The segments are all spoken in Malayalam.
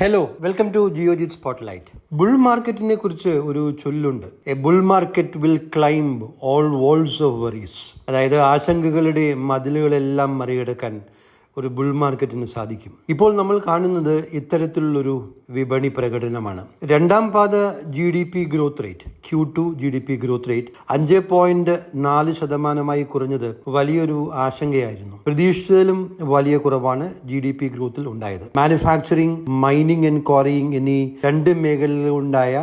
Hello, welcome to Geojit spotlight. Bull മാർക്കറ്റിനെ കുറിച്ച് ഒരു ചൊല്ലുണ്ട്. A bull market will climb all walls of worries. അതായത് ആശങ്കകളുടെ മതിലുകളെല്ലാം മറികടക്കാൻ ഒരു ബുൾ മാർക്കറ്റിന് സാധിക്കും. ഇപ്പോൾ നമ്മൾ കാണുന്നത് ഇത്തരത്തിലുള്ളൊരു വിപണി പ്രകടനമാണ്. രണ്ടാം പാദ GDP growth rate Q2 GDP growth rate 5.4% കുറഞ്ഞത് വലിയൊരു ആശങ്കയായിരുന്നു. പ്രതീക്ഷിച്ചതിലും വലിയ കുറവാണ് GDP ഗ്രോത്തിൽ ഉണ്ടായത്. മാനുഫാക്ചറിംഗ്, മൈനിങ് ആൻഡ് ക്വാറിയിങ് എന്നീ രണ്ട് മേഖലകളിലുണ്ടായ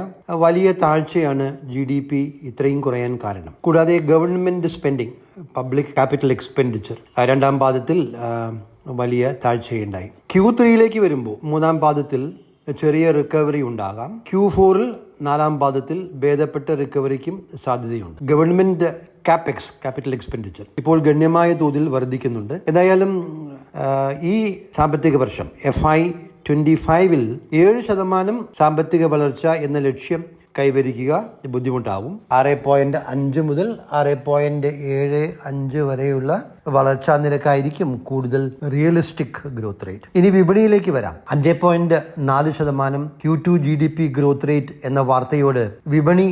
വലിയ താഴ്ചയാണ് GDP ഇത്രയും കുറയാൻ കാരണം. കൂടാതെ government spending, public capital expenditure രണ്ടാം പാദത്തിൽ വലിയ താഴ്ചയുണ്ടായി. Q3 വരുമ്പോൾ മൂന്നാം പാദത്തിൽ ചെറിയ റിക്കവറി ഉണ്ടാകാം. Q4 നാലാം പാദത്തിൽ ഭേദപ്പെട്ട റിക്കവറിക്കും സാധ്യതയുണ്ട്. ഗവൺമെന്റ് കാപ്പെക്സ്, ക്യാപിറ്റൽ എക്സ്പെൻഡിച്ചർ ഇപ്പോൾ ഗണ്യമായ തോതിൽ വർദ്ധിക്കുന്നുണ്ട്. എന്തായാലും ഈ സാമ്പത്തിക വർഷം FY25 7% സാമ്പത്തിക വളർച്ച എന്ന ലക്ഷ്യം കൈവരിക്കുക ബുദ്ധിമുട്ടാവും. 6.5 മുതൽ 6.75 വരെയുള്ള വളർച്ചാ നിരക്കായിരിക്കും കൂടുതൽ റിയലിസ്റ്റിക് ഗ്രോത്ത് റേറ്റ്. ഇനി വിപണിയിലേക്ക് വരാം. 5.4% Q2 GDP ഗ്രോത്ത് റേറ്റ് എന്ന വാർത്തയോട് വിപണി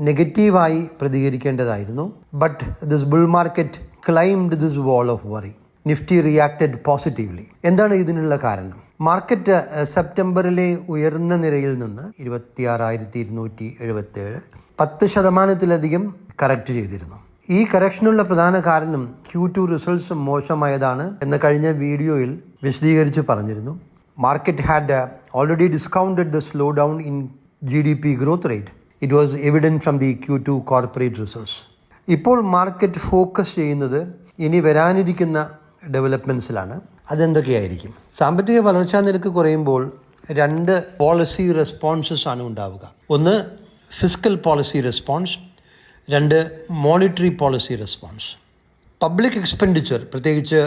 നെഗറ്റീവായി പ്രതികരിക്കേണ്ടതായിരുന്നു. But this bull market climbed this wall of worry. Nifty reacted positively. എന്താണ് ഇതിനുള്ള കാരണം? മാർക്കറ്റ് സെപ്റ്റംബറിലെ ഉയർന്ന നിരയിൽ നിന്ന് 26,277 10% കറക്റ്റ് ചെയ്തിരുന്നു. ഈ കറക്ഷനുള്ള പ്രധാന കാരണം Q2 റിസൾട്ട്സ് മോശമായതാണ് എന്ന് കഴിഞ്ഞ വീഡിയോയിൽ വിശദീകരിച്ച് പറഞ്ഞിരുന്നു. Market had already discounted the slow down in GDP growth rate. It was evident from the Q2 corporate results. ഇപ്പോൾ മാർക്കറ്റ് ഫോക്കസ് ചെയ്യുന്നത് ഇനി വരാനിരിക്കുന്ന ഡെവലപ്മെൻറ്റ്സിലാണ്. അതെന്തൊക്കെയായിരിക്കും? സാമ്പത്തിക വളർച്ചാ നിരക്ക് കുറയുമ്പോൾ രണ്ട് പോളിസി റെസ്പോൺസസ് ആണ് ഉണ്ടാവുക. ഒന്ന് ഫിസ്ക്കൽ പോളിസി റെസ്പോൺസ്, രണ്ട് monetary policy response. Public expenditure, പ്രത്യേകിച്ച്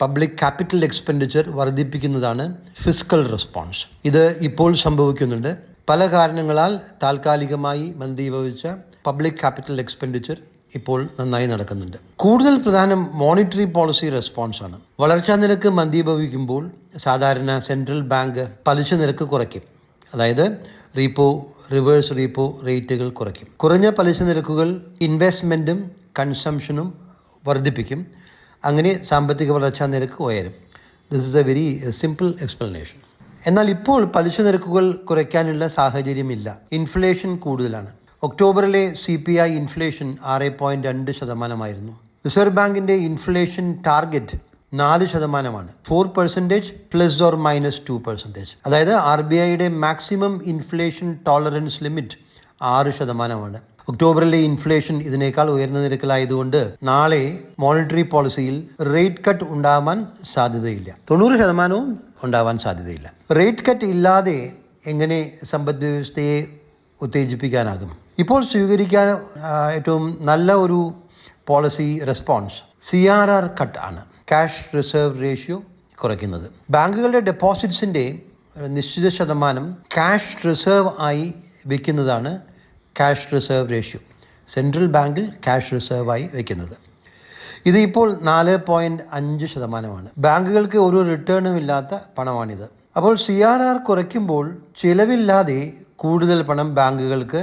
പബ്ലിക് ക്യാപിറ്റൽ എക്സ്പെൻഡിച്ചർ വർദ്ധിപ്പിക്കുന്നതാണ് ഫിസ്ക്കൽ റെസ്പോൺസ്. ഇത് ഇപ്പോൾ സംഭവിക്കുന്നുണ്ട്. പല കാരണങ്ങളാൽ താൽക്കാലികമായി മന്ദീഭവിച്ച പബ്ലിക് ക്യാപിറ്റൽ എക്സ്പെൻഡിച്ചർ ഇപ്പോൾ നന്നായി നടക്കുന്നുണ്ട്. കൂടുതൽ പ്രധാനം മോണിറ്ററി പോളിസി റെസ്പോൺസ് ആണ്. വളർച്ചാ നിരക്ക് മന്ദീഭവിക്കുമ്പോൾ സാധാരണ സെൻട്രൽ ബാങ്ക് പലിശ നിരക്ക് കുറയ്ക്കും. അതായത് റീപ്പോ, റിവേഴ്സ് റീപ്പോ റേറ്റുകൾ കുറയ്ക്കും. കുറഞ്ഞ പലിശ നിരക്കുകൾ ഇൻവെസ്റ്റ്മെൻറ്റും കൺസംഷനും വർദ്ധിപ്പിക്കും. അങ്ങനെ സാമ്പത്തിക വളർച്ചാ നിരക്ക് ഉയരും. This is a very simple explanation. എന്നാൽ ഇപ്പോൾ പലിശ നിരക്കുകൾ കുറയ്ക്കാനുള്ള സാഹചര്യമില്ല. ഇൻഫ്ലേഷൻ കൂടുതലാണ്. ഒക്ടോബറിലെ CPI ഇൻഫ്ലേഷൻ 6.2% റിസർവ് ബാങ്കിന്റെ ഇൻഫ്ലേഷൻ ടാർഗറ്റ് 4%, 4% ±2%. അതായത് RBIയുടെ മാക്സിമം ഇൻഫ്ലേഷൻ ടോളറൻസ് ലിമിറ്റ് 6%. ഒക്ടോബറിലെ ഇൻഫ്ലേഷൻ ഇതിനേക്കാൾ ഉയർന്ന നിരക്കിലായതുകൊണ്ട് നാളെ മോണിറ്ററി പോളിസിയിൽ റേറ്റ് കട്ട് ഉണ്ടാവാൻ സാധ്യതയില്ല. 90% ഉണ്ടാവാൻ സാധ്യതയില്ല. റേറ്റ് കട്ട് ഇല്ലാതെ എങ്ങനെ സമ്പദ് വ്യവസ്ഥയെ ഉത്തേജിപ്പിക്കാനാകും? ഇപ്പോൾ സ്വീകരിക്കാൻ ഏറ്റവും നല്ല ഒരു പോളിസി റെസ്പോൺസ് CRR കട്ട് ആണ്. ക്യാഷ് റിസർവ് റേഷ്യോ കുറയ്ക്കുന്നത്. ബാങ്കുകളുടെ ഡെപ്പോസിറ്റ്സിൻ്റെ നിശ്ചിത ശതമാനം ക്യാഷ് റിസർവ് ആയി വയ്ക്കുന്നതാണ് ക്യാഷ് റിസർവ് റേഷ്യോ. സെൻട്രൽ ബാങ്കിൽ ക്യാഷ് റിസർവ് ആയി വയ്ക്കുന്നത്. ഇത് ഇപ്പോൾ 4.5%. ബാങ്കുകൾക്ക് ഒരു റിട്ടേണും ഇല്ലാത്ത പണമാണിത്. അപ്പോൾ CRR കുറയ്ക്കുമ്പോൾ ചിലവില്ലാതെ കൂടുതൽ പണം ബാങ്കുകൾക്ക്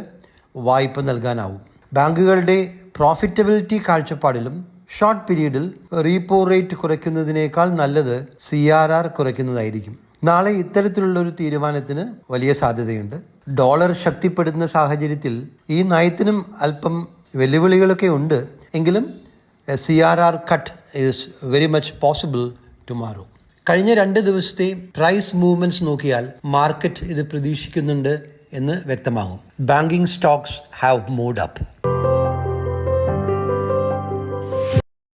വായ്പ നൽകാനാവും. ബാങ്കുകളുടെ പ്രോഫിറ്റബിലിറ്റി കാഴ്ചപ്പാടിലും ഷോർട്ട് പീരീഡിൽ റീപ്പോ റേറ്റ് കുറയ്ക്കുന്നതിനേക്കാൾ നല്ലത് CRR കുറയ്ക്കുന്നതായിരിക്കും. നാളെ ഇത്തരത്തിലുള്ള ഒരു തീരുമാനത്തിന് വലിയ സാധ്യതയുണ്ട്. ഡോളർ ശക്തിപ്പെടുന്ന സാഹചര്യത്തിൽ ഈ നയത്തിനും അല്പം വെല്ലുവിളികളൊക്കെ ഉണ്ട്. എങ്കിലും CRR cut is very much possible tomorrow. കഴിഞ്ഞ 2 ദിവസത്തെ പ്രൈസ് മൂവ്മെന്റ്സ് നോക്കിയാൽ മാർക്കറ്റ് ഇത് പ്രതീക്ഷിക്കുന്നുണ്ട് എന്ന് വ്യക്തമാകും. Banking Stokes have moved up.